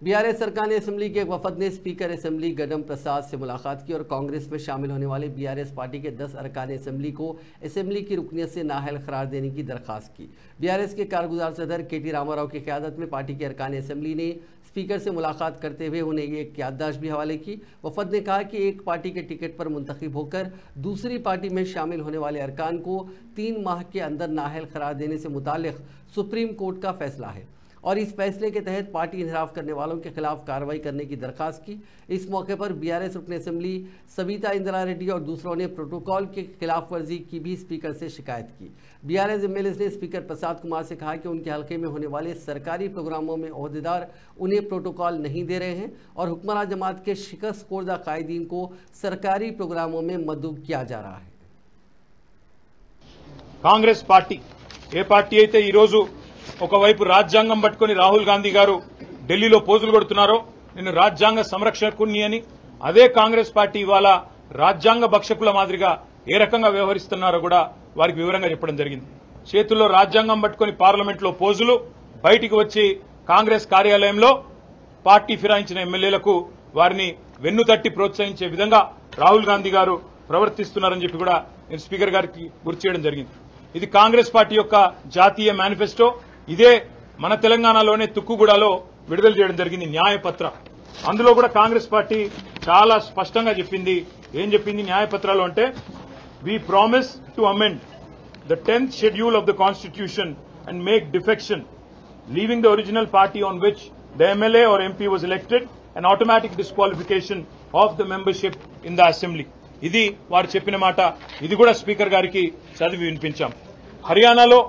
BRS सरकार assembly के एक वफद ने स्पीकर असेंबली गडम प्रसाद से मुलाकात की और कांग्रेस में शामिल होने वाले बीआरएस पार्टी के 10 अरकान असेंबली को असेंबली की रुकनीत से नाअहल करार देने की दरख्वास्त की। बीआरएस के कारगुजार सदर केटी रामाराव की क़यादत में पार्टी के अरकान असेंबली ने स्पीकर से मुलाकात करते हुए उन्हें एक याददाश्त भी हवाले की। वफद ने कहा कि एक पार्टी के टिकट पर मुंतखब होकर दूसरी पार्टी में शामिल होने वाले अरकान को 3 माह के अंदर नाअहल करार देने से मुताल्लिक सुप्रीम कोर्ट का फैसला है और इस फैसले के तहत पार्टी इनहराफ करने वालों के खिलाफ कार्रवाई करने की दरख्वास्त की। इस मौके पर बीआरएस रुकन असेंबली सविता इंदिरा रेड्डी और दूसरों ने प्रोटोकॉल के खिलाफ वर्जी की भी स्पीकर से शिकायत की। बीआरएस एमएलए ने स्पीकर प्रसाद कुमार से कहा कि उनके हल्के में होने वाले सरकारी प्रोग्रामों में ओहदेदार उन्हें प्रोटोकॉल नहीं दे रहे हैं और हुक्मरान जमात के शिकस्त खोर्दा कायदीन को सरकारी प्रोग्रामों में मदऊ किया जा रहा है। कांग्रेस पार्टी ఏ పార్టీ అయితే ఈ రోజు ఒకవైపు రాజ్యాంగం పట్టుకొని రాహుల్ గాంధీ గారు ఢిల్లీలో పోజులు కొడుతున్నారో నేను రాజ్యాంగ సంరక్షకుని అని, అదే కాంగ్రెస్ పార్టీ ఇవాళ రాజ్యాంగ భక్షకుల మాదిరిగా ఏ రకంగా వ్యవహరిస్తున్నారో కూడా వారికి వివరంగా చెప్పడం జరిగింది। చేతుల్లో రాజ్యాంగం పట్టుకొని పార్లమెంట్లో పోజులు, బయటికి వచ్చి కాంగ్రెస్ కార్యాలయంలో పార్టీ ఫిరాయించిన ఎమ్మెల్యేలకు వారిని వెన్నుతట్టి ప్రోత్సహించే విధంగా రాహుల్ గాంధీ గారు ప్రవర్తిస్తున్నారని చెప్పి కూడా నేను స్పీకర్ గారికి గుర్తు చేయడం జరిగింది। ఇది కాంగ్రెస్ పార్టీ యొక్క జాతీయ మేనిఫెస్టో। ఇదే మన తెలంగాణలోనే తుక్కుగూడలో విడుదల చేయడం జరిగింది న్యాయపత్ర। అందులో కూడా కాంగ్రెస్ పార్టీ చాలా స్పష్టంగా చెప్పింది। ఏం చెప్పింది న్యాయపత్రాలో అంటే, we promise to amend the 10th schedule of the constitution and make defection leaving the original party on which the MLA or MP was elected and automatic disqualification of the membership in the assembly. ఇది వారు చెప్పిన మాట। ఇది కూడా speaker గారికి చదివి వినిపించాం। హర్యానాలో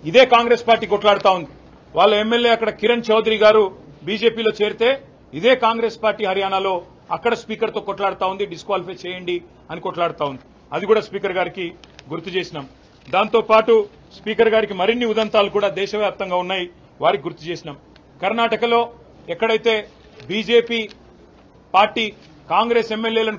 ఇదే కాంగ్రెస్ పార్టీ కొట్లాడుతా ఉంది। వాళ్ళ ఎమ్మెల్యే అక్కడ కిరణ్ చౌదరి గారు బీజేపీలో చేరితే ఇదే కాంగ్రెస్ పార్టీ హర్యానాలో అక్కడ స్పీకర్తో కొట్లాడుతా ఉంది, డిస్క్వాలిఫై చేయండి అని కొట్లాడుతా ఉంది। అది కూడా స్పీకర్ గారికి గుర్తు చేసినాం। దాంతో పాటు స్పీకర్ గారికి మరిన్ని ఉదంతాలు కూడా దేశవ్యాప్తంగా ఉన్నాయి, వారికి గుర్తు చేసినాం। కర్ణాటకలో ఎక్కడైతే బీజేపీ పార్టీ కాంగ్రెస్ ఎమ్మెల్యేలను